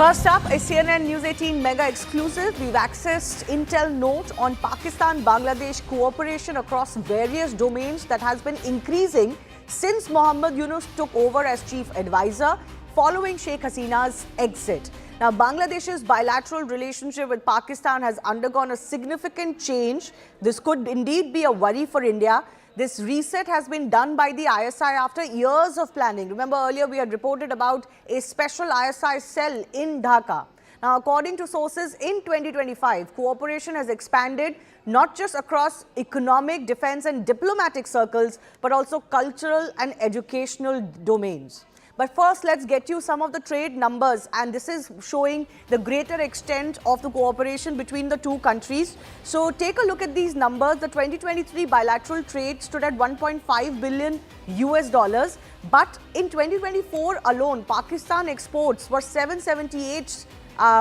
First up, a CNN-News18 mega exclusive. We've accessed intel note on Pakistan-Bangladesh cooperation across various domains that has been increasing since Mohammad Yunus took over as chief advisor following Sheikh Hasina's exit. Now, Bangladesh's bilateral relationship with Pakistan has undergone a significant change. This could indeed be a worry for India. This reset has been done by the ISI after years of planning. Remember, earlier we had reported about a special ISI cell in Dhaka. Now, according to sources, in 2025, cooperation has expanded not just across economic, defense and diplomatic circles, but also cultural and educational domains. But first, let's get you some of the trade numbers, and this is showing the greater extent of the cooperation between the two countries. So take a look at these numbers. The 2023 bilateral trade stood at $1.5 billion US, but in 2024 alone, Pakistan exports were $778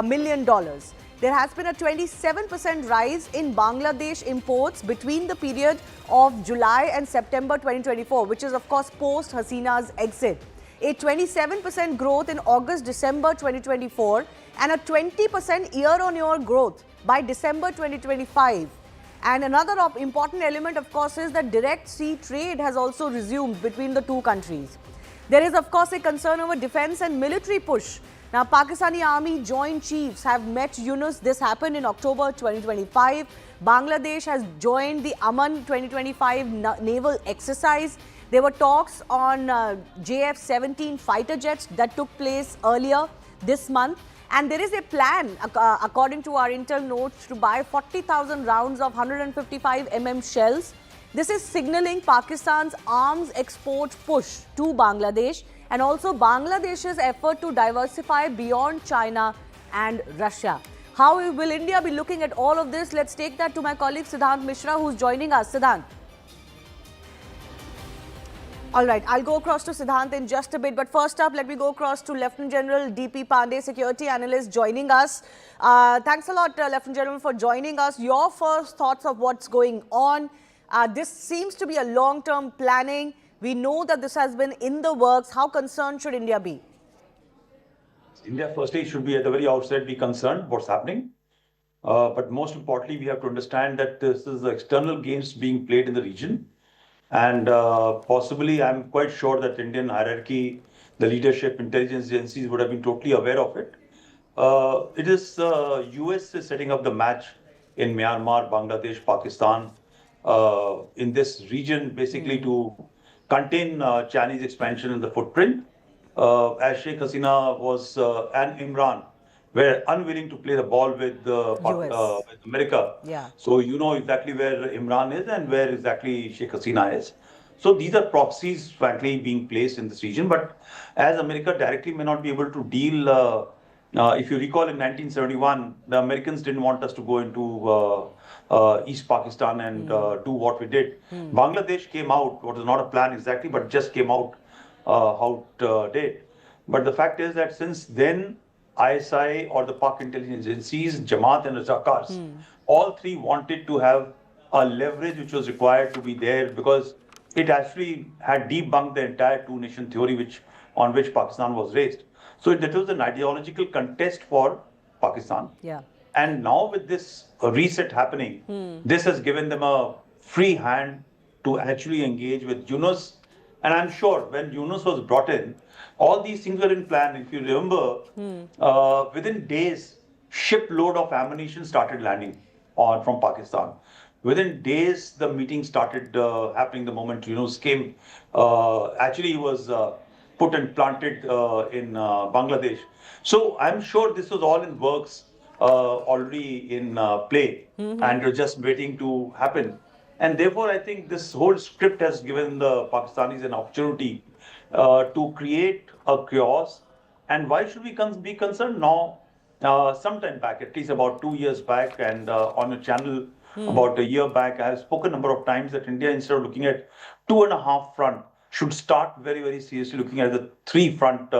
million. There has been a 27% rise in Bangladesh imports between the period of July and September 2024, which is of course post Hasina's exit. A 27% growth in August-December 2024 and a 20% year-on-year growth by December 2025. And another important element, of course, is that direct sea trade has also resumed between the two countries. There is, of course, a concern over defense and military push. Now, Pakistani Army Joint Chiefs have met Yunus. This happened in October 2025. Bangladesh has joined the Aman 2025 naval exercise. There were talks on JF-17 fighter jets that took place earlier this month. And there is a plan, according to our intel notes, to buy 40,000 rounds of 155 shells. This is signaling Pakistan's arms export push to Bangladesh and also Bangladesh's effort to diversify beyond China and Russia. How will India be looking at all of this? Let's take that to my colleague Siddhant Mishra, who's joining us. Siddhant. All right, I'll go across to Siddhant in just a bit. But first up, let me go across to Lieutenant General DP Pandey, security analyst, joining us. Thanks a lot, Lieutenant General, for joining us. Your first thoughts of what's going on. This seems to be a long-term planning. We know that this has been in the works. How concerned should India be? India, firstly, should be at the very outset be concerned what's happening. But most importantly, we have to understand that this is the external games being played in the region. And possibly, I'm quite sure that Indian hierarchy, the leadership, intelligence agencies would have been totally aware of it. It is US is setting up the match in Myanmar, Bangladesh, Pakistan, in this region, basically to contain Chinese expansion in the footprint. As Sheikh Hasina was and Imran were unwilling to play the ball with America. Yeah. So you know exactly where Imran is and where exactly Sheikh Hasina is. So these are proxies, frankly, being placed in this region. But as America directly may not be able to deal, if you recall in 1971, the Americans didn't want us to go into East Pakistan and do what we did. Bangladesh came out, what was not a plan exactly, but just came out how it did. But the fact is that since then, ISI or the Pak intelligence agencies, Jamaat and Razakars, all three wanted to have a leverage which was required to be there because it actually had debunked the entire two-nation theory on which Pakistan was raised. So that was an ideological contest for Pakistan. Yeah. And now with this reset happening, this has given them a free hand to actually engage with Yunus. And I'm sure when Yunus was brought in, all these things were in plan. If you remember, within days, shipload of ammunition started landing from Pakistan. Within days, the meeting started happening the moment Yunus came. Actually, he was put and planted in Bangladesh. So I'm sure this was all in works, already in play, and you're just waiting to happen. And therefore, I think this whole script has given the Pakistanis an opportunity to create a chaos. And why should we be concerned now? Sometime back, at least about 2 years back, and on a channel about a year back, I have spoken a number of times that India, instead of looking at 2.5 front, should start very, very seriously looking at the 3 front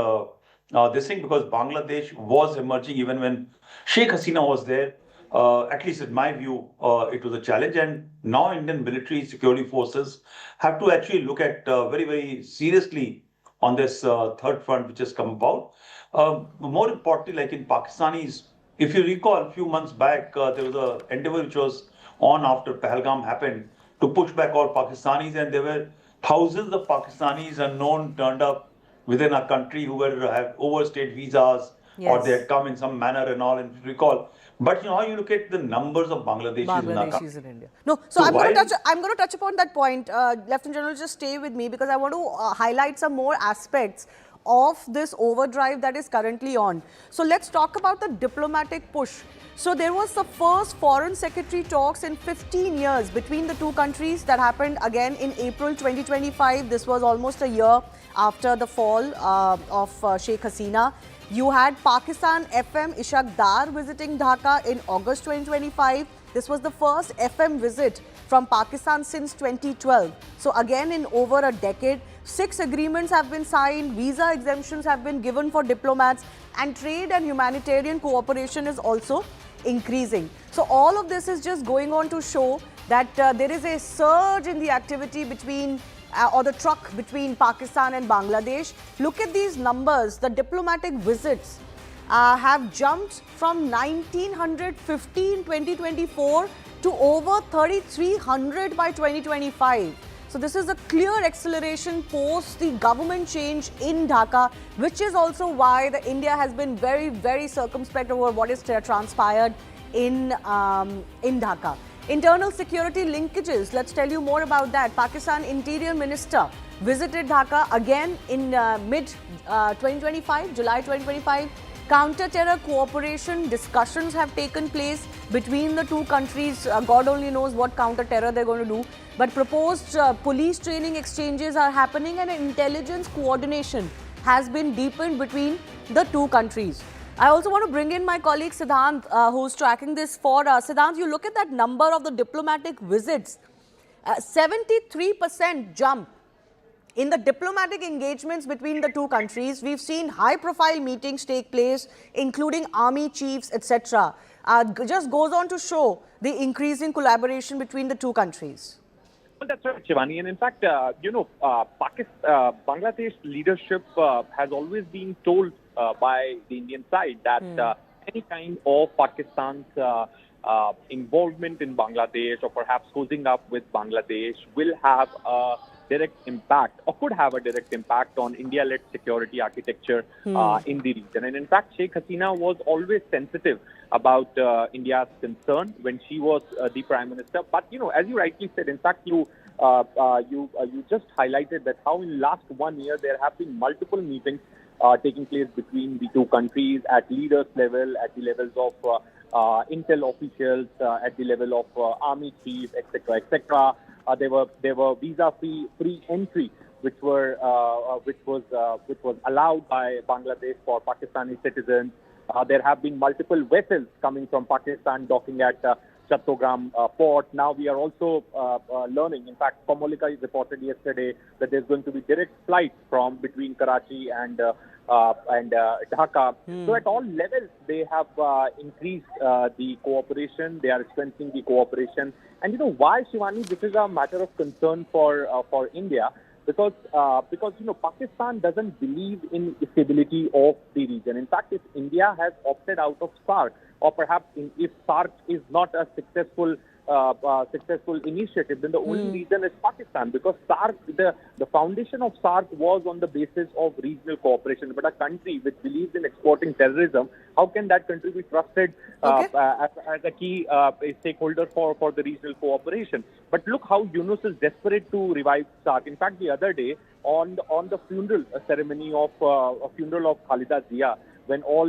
this thing, because Bangladesh was emerging even when Sheikh Hasina was there. At least in my view, it was a challenge. And now Indian military security forces have to actually look at very, very seriously on this third front which has come about. More importantly, like in Pakistanis, if you recall, a few months back, there was a endeavor which was on after Pahalgam happened to push back all Pakistanis, and there were thousands of Pakistanis unknown turned up within our country who were have overstayed visas or they Yes. had come in some manner and all. And if you recall, but you know, how you look at the numbers of Bangladeshis in our Bangladeshis country. in India. No, so So while I'm going to touch upon that point. Lieutenant General, just stay with me because I want to highlight some more aspects of this overdrive that is currently on. So let's talk about the diplomatic push. So there was the first foreign secretary talks in 15 years between the two countries that happened again in April 2025. This was almost a year after the fall of Sheikh Hasina. You had Pakistan FM Ishaq Dar visiting Dhaka in August 2025. This was the first FM visit from Pakistan since 2012. So again, in over a decade, 6 agreements have been signed, visa exemptions have been given for diplomats, and trade and humanitarian cooperation is also increasing. So all of this is just going on to show that there is a surge in the activity between or the truck between Pakistan and Bangladesh. Look at these numbers. The diplomatic visits have jumped from 1950 in 2024 to over 3,300 by 2025. So this is a clear acceleration post the government change in Dhaka, which is also why the India has been very, very circumspect over what is transpired in Dhaka. Internal security linkages, let's tell you more about that. Pakistan Interior Minister visited Dhaka again in mid-2025, July 2025. Counter-terror cooperation discussions have taken place between the two countries. God only knows what counter-terror they're going to do. But proposed police training exchanges are happening and intelligence coordination has been deepened between the two countries. I also want to bring in my colleague Siddhant, who's tracking this for us. Siddhant, you look at that number of the diplomatic visits, 73% jump in the diplomatic engagements between the two countries. We've seen high-profile meetings take place, including army chiefs, etc. Just goes on to show the increasing collaboration between the two countries. Well, that's right, Shivani. And in fact, Bangladesh leadership has always been told by the Indian side that any kind of Pakistan's involvement in Bangladesh or perhaps closing up with Bangladesh will have a direct impact or could have a direct impact on India-led security architecture in the region. And in fact, Sheikh Hasina was always sensitive about India's concern when she was the Prime Minister. But, you know, as you rightly said, in fact, you just highlighted that how in last 1 year there have been multiple meetings taking place between the two countries at leaders level, at the levels of intel officials, at the level of army chiefs, etc., etc. There were visa-free entry, which was allowed by Bangladesh for Pakistani citizens. There have been multiple vessels coming from Pakistan docking at Chattogram port. Now we are also learning. In fact, Komolika reported yesterday that there's going to be direct flights from between Karachi and Dhaka. So at all levels, they have increased the cooperation. They are strengthening the cooperation. And you know why, Shivani? This is a matter of concern for India. Because you know, Pakistan doesn't believe in stability of the region. In fact, if India has opted out of SARC, or perhaps if SARC is not a successful initiative, then the only reason is Pakistan, because SARC, the foundation of SARC was on the basis of regional cooperation. But a country which believes in exporting terrorism, how can that country be trusted as a key stakeholder for the regional cooperation? But look how Yunus is desperate to revive SARC. In fact, the other day on the funeral ceremony of funeral of Khalida Zia, when all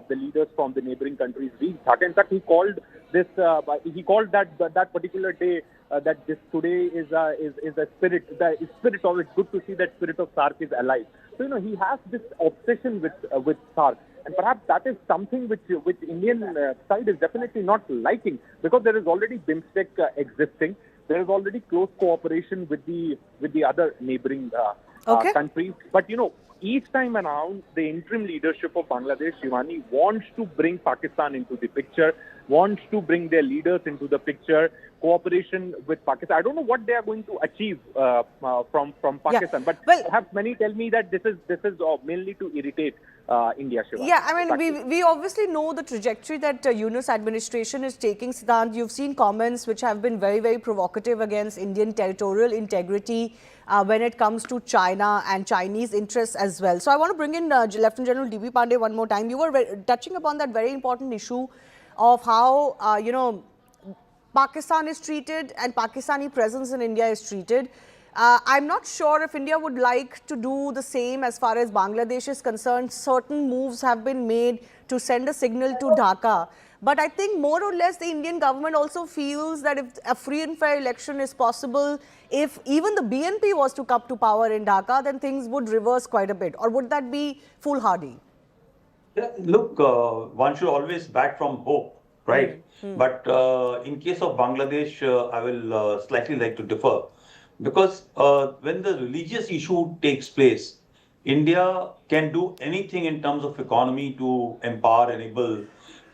the leaders from the neighboring countries reached Dhaka. In fact, he called this. He called that particular day that this today is a spirit. The spirit of it's good to see that spirit of SARC is alive. So you know he has this obsession with SARC, and perhaps that is something which Indian side is definitely not liking, because there is already BIMSTEC existing. There is already close cooperation with the other neighboring countries. But you know, each time around, the interim leadership of Bangladesh, Shivani, wants to bring Pakistan into the picture, wants to bring their leaders into the picture, cooperation with Pakistan. I don't know what they are going to achieve from Pakistan, but perhaps many tell me that this is mainly to irritate India, Shiva. Yeah, I mean, we obviously know the trajectory that Yunus administration is taking, Siddhant. You've seen comments which have been very, very provocative against Indian territorial integrity when it comes to China and Chinese interests as well. So I want to bring in Lieutenant General DP Pandey one more time. You were touching upon that very important issue of how, Pakistan is treated and Pakistani presence in India is treated. I'm not sure if India would like to do the same as far as Bangladesh is concerned. Certain moves have been made to send a signal to Dhaka. But I think more or less the Indian government also feels that if a free and fair election is possible, if even the BNP was to come to power in Dhaka, then things would reverse quite a bit. Or would that be foolhardy? Yeah, look, one should always back from hope, right? But in case of Bangladesh, I will slightly like to differ. Because when the religious issue takes place, India can do anything in terms of economy to empower, enable,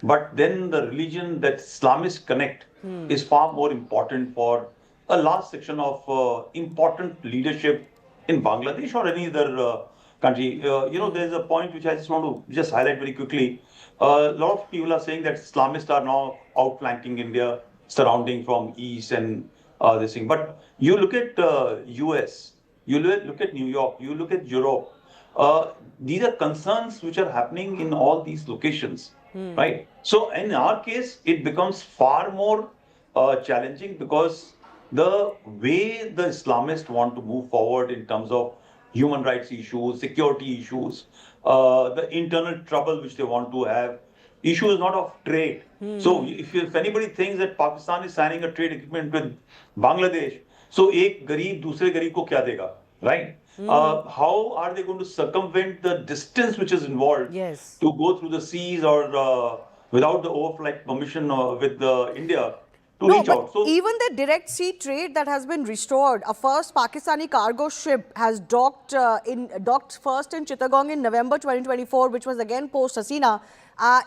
but then the religion, that Islamist connect, is far more important for a large section of important leadership in Bangladesh or any other country. There's a point which I just want to just highlight very quickly. A lot of people are saying that Islamists are now outflanking India, surrounding from east and this thing. But you look at US, you look at New York, you look at Europe. These are concerns which are happening in all these locations, right? So in our case, it becomes far more challenging because the way the Islamists want to move forward in terms of human rights issues, security issues, the internal trouble which they want to have, issue is not of trade. So if anybody thinks that Pakistan is signing a trade agreement with Bangladesh, so एक गरीब दूसरे गरीब को क्या देगा, right? How are they going to circumvent the distance which is involved to go through the seas or without the overflight permission with India to reach out? So even the direct sea trade that has been restored, a first Pakistani cargo ship has docked first in Chittagong in November 2024, which was again post Hasina.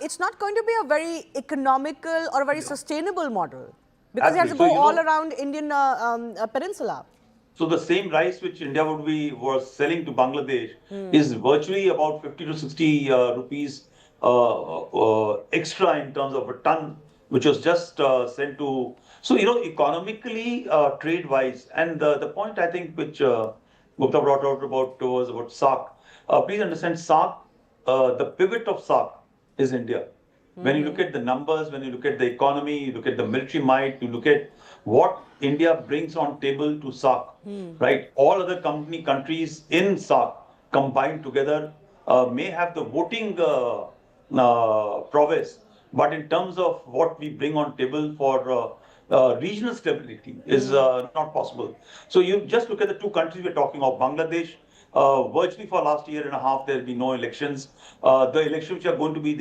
It's not going to be a very economical or a very sustainable model because it has to go all around Indian peninsula. So the same rice which India was selling to Bangladesh is virtually about 50 to 60 rupees extra in terms of a ton, which was just sent to. So, economically, trade-wise, and the point I think which Gupta brought out about was about SAARC. Please understand, SAARC, the pivot of SAARC is India. When you look at the numbers, when you look at the economy, you look at the military might, you look at what India brings on table to SAARC, right? All other countries in SAARC combined together may have the voting prowess, but in terms of what we bring on table for regional stability is not possible. So you just look at the two countries we're talking of, Bangladesh. Virtually for last year and a half, there will be no elections. The elections which are going to be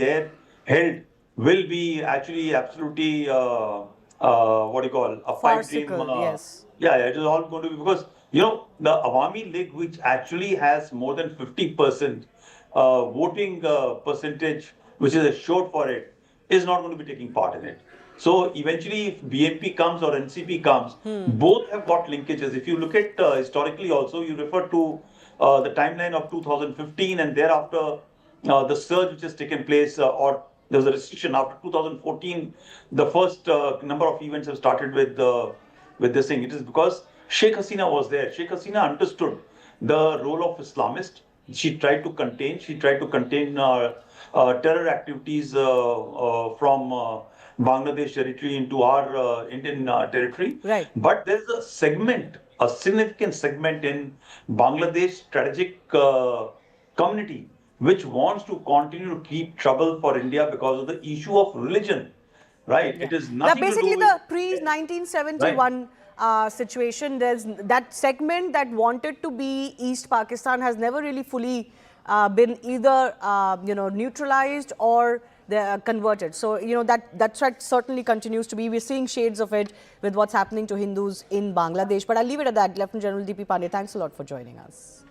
held will be actually absolutely, what do you call, a pipe dream. Yes. Yeah, it is all going to be because, the Awami League, which actually has more than 50% voting percentage, which is assured for it, is not going to be taking part in it. So eventually, if BNP comes or NCP comes, both have got linkages. If you look at historically also, you refer to the timeline of 2015 and thereafter the surge which has taken place or there was a restriction after 2014. The first number of events have started with this thing. It is because Sheikh Hasina was there. Sheikh Hasina understood the role of Islamist. She tried to contain. Terror activities from Bangladesh territory into our Indian territory. Right. But there's a significant segment in Bangladesh strategic community which wants to continue to keep trouble for India because of the issue of religion, right? Yeah. It is nothing basically to do with the pre-1971 situation. There's that segment that wanted to be East Pakistan has never really fully been either neutralized or converted. So that threat certainly continues to be. We're seeing shades of it with what's happening to Hindus in Bangladesh. But I'll leave it at that. Lieutenant General DP Pandey, thanks a lot for joining us.